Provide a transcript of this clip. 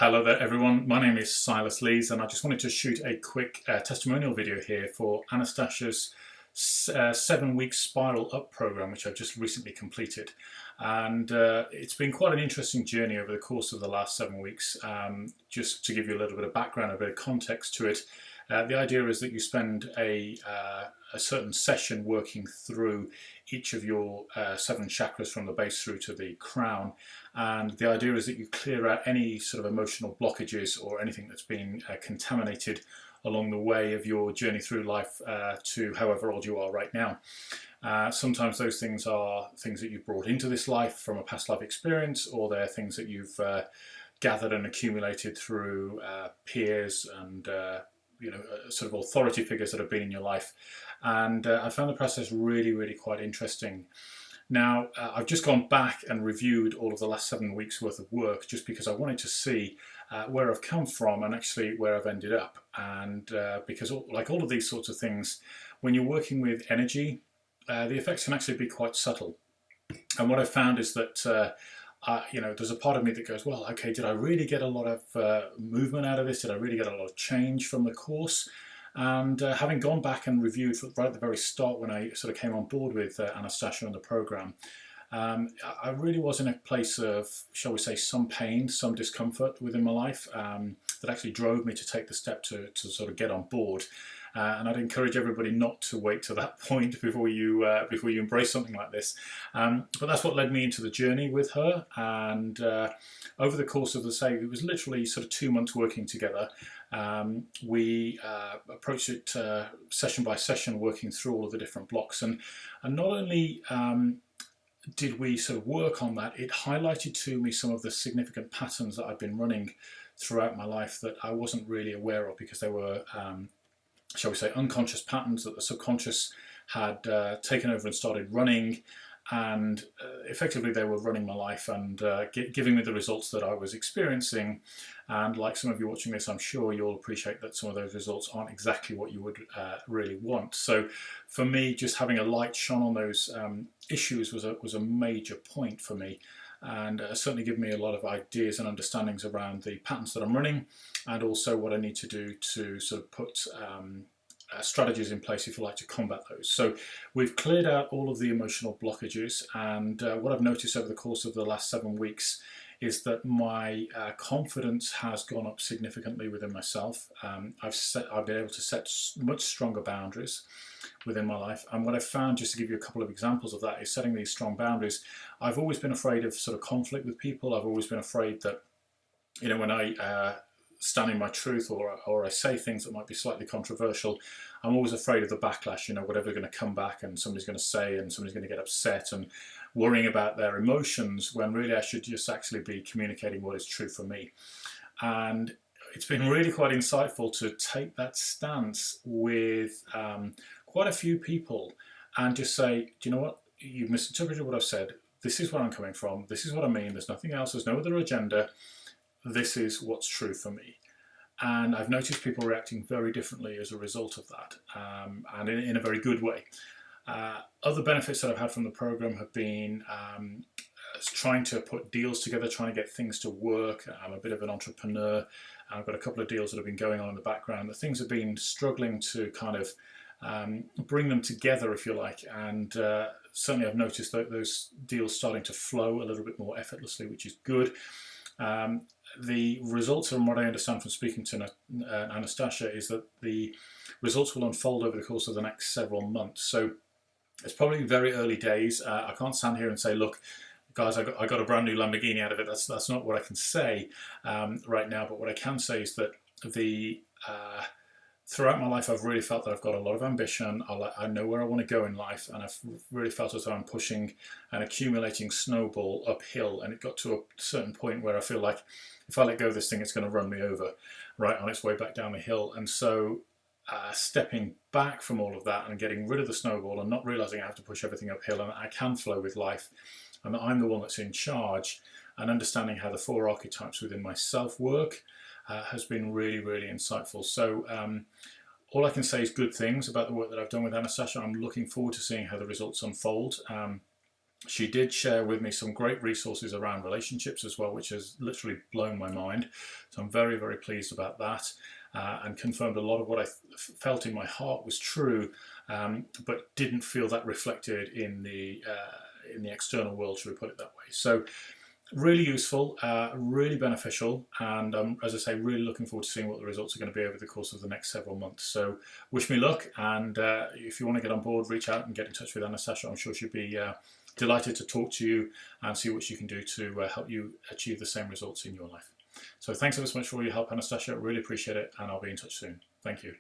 Hello there everyone, my name is Silas Lees and I just wanted to shoot a quick testimonial video here for Anastasia's 7-week Spiral Up program, which I've just recently completed. And it's been quite an interesting journey over the course of the last 7 weeks. Just to give you a little bit of background, a bit of context to it, the idea is that you spend a certain session working through each of your 7 chakras from the base through to the crown, and the idea is that you clear out any sort of emotional blockages or anything that's been contaminated along the way of your journey through life to however old you are right now. Sometimes those things are things that you've brought into this life from a past life experience, or they're things that you've gathered and accumulated through peers and sort of authority figures that have been in your life. And I found the process really quite interesting. Now, I've just gone back and reviewed all of the last 7 weeks worth of work just because I wanted to see where I've come from and actually where I've ended up. And because like all of these sorts of things, when you're working with energy, the effects can actually be quite subtle. And what I found is that there's a part of me that goes, well, okay, did I really get a lot of movement out of this? Did I really get a lot of change from the course? And having gone back and reviewed right at the very start when I sort of came on board with Anastasia and the program, I really was in a place of, shall we say, some pain, some discomfort within my life that actually drove me to take the step to sort of get on board. And I'd encourage everybody not to wait to that point before you embrace something like this. But that's what led me into the journey with her. And over the course of it was literally sort of 2 months working together. We approached it session by session, working through all of the different blocks. And not only did we sort of work on that, it highlighted to me some of the significant patterns that I've been running throughout my life that I wasn't really aware of, because they were shall we say, unconscious patterns that the subconscious had taken over and started running, and effectively they were running my life and giving me the results that I was experiencing. And like some of you watching this, I'm sure you'll appreciate that some of those results aren't exactly what you would really want. So for me, just having a light shone on those issues was a major point for me, and certainly give me a lot of ideas and understandings around the patterns that I'm running, and also what I need to do to sort of put strategies in place, if you like, to combat those. So we've cleared out all of the emotional blockages, and what I've noticed over the course of the last 7 weeks is that my confidence has gone up significantly within myself. I've been able to set much stronger boundaries within my life. And what I've found, just to give you a couple of examples of that, is setting these strong boundaries. I've always been afraid of sort of conflict with people. I've always been afraid that, when I stand in my truth, or I say things that might be slightly controversial, I'm always afraid of the backlash, whatever's going to come back and somebody's going to say, and somebody's going to get upset, and worrying about their emotions, when really I should just actually be communicating what is true for me. And it's been really quite insightful to take that stance with quite a few people and just say, do you know what, you've misinterpreted what I've said. This is where I'm coming from. This is what I mean. There's nothing else. There's no other agenda. This is what's true for me. And I've noticed people reacting very differently as a result of that, and in a very good way. Other benefits that I've had from the program have been trying to put deals together, trying to get things to work. I'm a bit of an entrepreneur. I've got a couple of deals that have been going on in the background. The things have been struggling to kind of bring them together, if you like. And certainly I've noticed that those deals starting to flow a little bit more effortlessly, which is good. The results, from what I understand from speaking to Anastasia, is that the results will unfold over the course of the next several months. So it's probably very early days. I can't stand here and say, look, guys, I got a brand new Lamborghini out of it. That's not what I can say right now. But what I can say is that throughout my life, I've really felt that I've got a lot of ambition. I know where I want to go in life, and I've really felt as though I'm pushing an accumulating snowball uphill, and it got to a certain point where I feel like if I let go of this thing, it's going to run me over right on its way back down the hill. And so stepping back from all of that and getting rid of the snowball and not realizing I have to push everything uphill and I can flow with life, and that I'm the one that's in charge, and understanding how the 4 archetypes within myself work has been really insightful. So all I can say is good things about the work that I've done with Anastasia. I'm looking forward to seeing how the results unfold. She did share with me some great resources around relationships as well, which has literally blown my mind. So I'm very, very pleased about that, and confirmed a lot of what I felt in my heart was true, but didn't feel that reflected in the external world, should we put it that way. So really useful, really beneficial, and as I say, really looking forward to seeing what the results are going to be over the course of the next several months. So wish me luck, and if you want to get on board, reach out and get in touch with Anastasia. I'm sure she'd be delighted to talk to you and see what she can do to help you achieve the same results in your life. So thanks ever so much for all your help, Anastasia. Really appreciate it, and I'll be in touch soon. Thank you.